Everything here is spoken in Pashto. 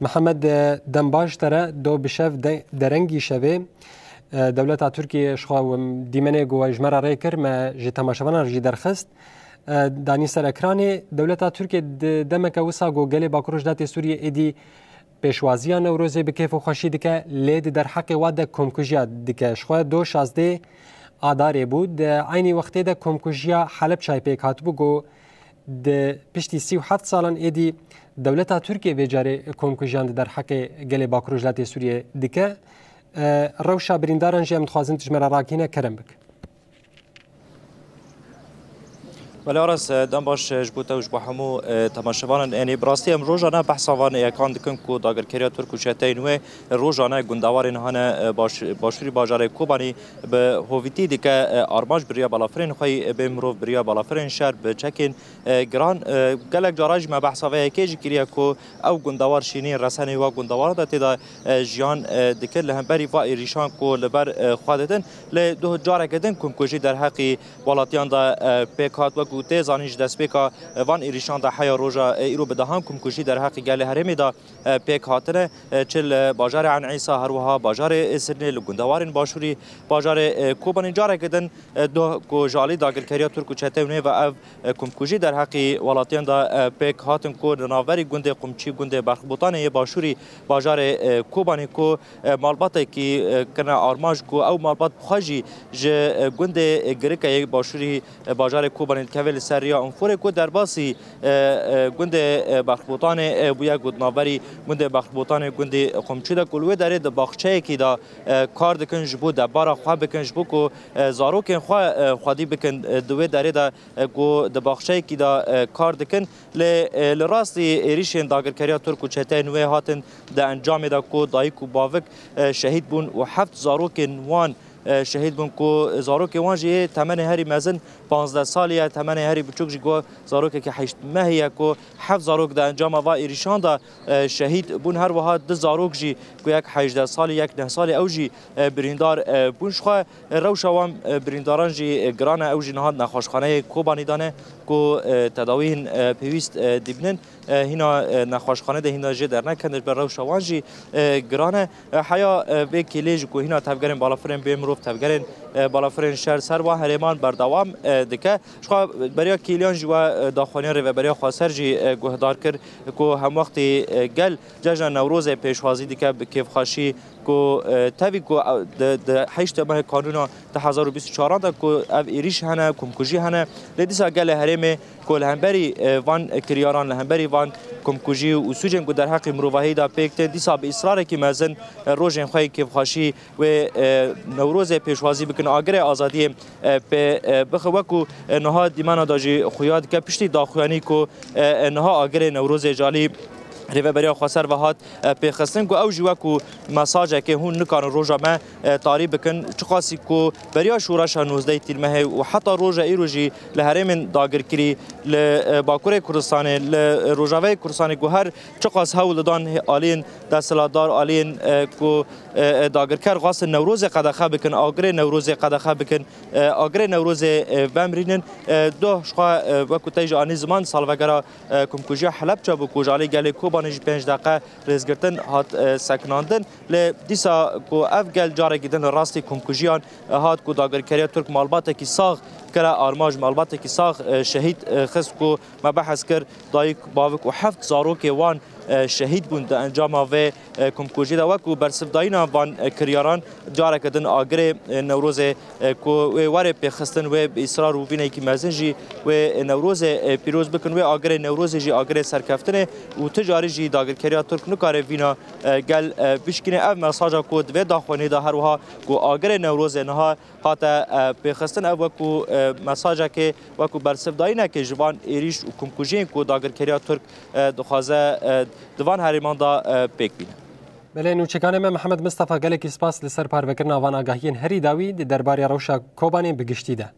محمد دنباش ترى دو بشف درنگی شوه دولت ترکیه شخوا دیمنه گو جمره ریکر ما جی تماشاوان جی درخست دانی سر اکرانی دولت ترکیه دمک وسا گو گلی باکروش دات سوریه ایدی پیشوازی نوروزی به کیف و خوشی دکه لید در حق واد کمکوژیا دکه شخوا 2016 آداری بود عینی وقتی ده کمکوژیا حلب چای پیک هاتبو گو ده پشتی 37 سالان ایدی دولت ترکیه ویجاره کمکوژیان در حق گلی باکروش دات سوریه دکه روشا برینداران جیم تخوازن تجمره راکینه کرم بک ولی آرس دم باش جبوته و جبو همو تماشاوان یعنی براستی ام روزانه بحثوان یکان دکن کو داگرکریا ترک و چتینوه روزانه گندوارین هنه باشوری باجار کوبانی به هویتی دیگه آرماج بریا بالافرین خوی به مروف بریا بالافرین شهر به چکین گران گلک جاراج ما بحثوه کیج کریا کو او گندوار شینی رسانه و گندوار داتی دا جیان دکه لهمبری و ایریشان کو لبر خوددن ل دو جاره کدن کمکوجی در حقی ولاتیان دا پیکات و گوته زانیج دسپیکا وان ایریشان دا حیا روزا ایرو بدهان کمکوجی در حقی گله هرمی دا پیک هاتنه چل باجار عن عیسی هروها باجار سرنی لگندوارین باشوری باجار کوبانی جاره کدن دو کو جالی داگرکریا ترک و چتونه و او کمکوجی در حقی ولاتیان دا پیک هاتن کو ناوری گنده قمچی گنده برخبوطانه باشوری باجار کوبانی کو مالبات کی کنه آرماج کو او مالبات بخاجی ج گنده گرکه باشوری باجار کوبانی کویل سریا انفور کو در باسی گنده برخبوطانه بویا گدناوری گنده برخبوطانه گنده قمچی دا کلوه داره د باغچه کی دا کار دکن جبو د بارا خو بکن جبو کو زاروکن خو خودی بکن دوه داره دا کو د باغچه کی دا کار دکن ل راستی ایریشن داگرکریا ترک و چتینوه هاتن د انجام دا کو دایک و باوک شهید بون و 7 زاروکن وان شهید بون کو زاروک وانجی تمن هری مزن 15 سالیه تمن هری بچوک جگو زاروک که 8 ماهیه کو 7 زاروک د انجام و ایریشان دا شهید بون هر وها د زاروک جی کو یک 18 سالی یک 9 سالی او جی بریندار بونش خو روشوام برینداران جی گران او جی نهاد نخوشخانه کوبانی دانه کو تداوین پیوست دیبنن هینا نخوشخانه ده هینا جی در نکندش بر روشوان جی گرانه حیا به کلیج کو هینا تفگرن بالافرن بیم تفگرن بالافرین شهر سر و هریمان بردوام دکه شخوا بریا کیلیان جوا داخوانی رو و بریا خواستر جی گهدار کرد که هم وقتی گل جشن نوروز پیشوازی دکه کیف خاشی کو تاوی کو د 8 ماه قانون 2024 دا کو او ایریش هنه کمکوژی هنه لدیسا گل هرم کل همبری وان کریاران لهمبری وان کمکوژی و سوجن کو در حق مروواهی دا پیکت دیسا به اصرار کی مزن روزن خوی کیف خاشی و نوروز پیشوازی بکن آگر آزادی به بخوکو نها دیمانا داجی خویاد که پشتی داخوانی کو نها آگر نوروز جالی ریو بریا خسر و هات پیخستن کو او جوا کو مساج که هون نکان روزا ما طاری بکن چقاسی کو بریا شورش 19 تلمه و حتی روزا ایروجی لهرم داگر کری ل باکور کردستان ل روجاوی کردستان کو هر چقاس هول دان آلین دستلادار آلین کو داگر کر غاس نوروز قدخه بکن آگر نوروز قدخه بکن آگر نوروز بمرینن دو شقا وکو تیج آنی زمان سالوگرا کمکوژی حلب چابو کوجالی گلی کو بانج 5 دقیقه رزگرتن هات سکناندن ل دیسا کو افگل جاره گیدن راستی کمکوژیان هات کو داگرکریا ترک مالبات کی ساغ کرا آرماج مالبات کی ساغ شهید خست کو مبحث کر دایک باوک و 7 زاروک وان شهید بوند انجام و کمکوژی دا وکو برسفداینا وان کریاران جاره کدن آگر نوروز کو واره پیخستن و اصرار و بینه کی مزنجی و نوروز پیروز بکن و آگر نوروز جی آگر سرکفتنه و تجاری جی داگرکریا ترک نکاره وینا گل بشکنه او مساجا کود و داخوانی دا هر وها کو آگر نوروز نها هاتا پیخستن او وکو مساجا که وکو برسفداینا که جوان ایریش و کمکوژی کو داگرکریا ترک دخوازه دوان هریمان دا پیک بینه. بله نوچکانه من محمد مصطفی گلکی سپاس لسر پاروکرنا وان آگاهین هری داوی درباره روشا کوبانی بگشتی ده.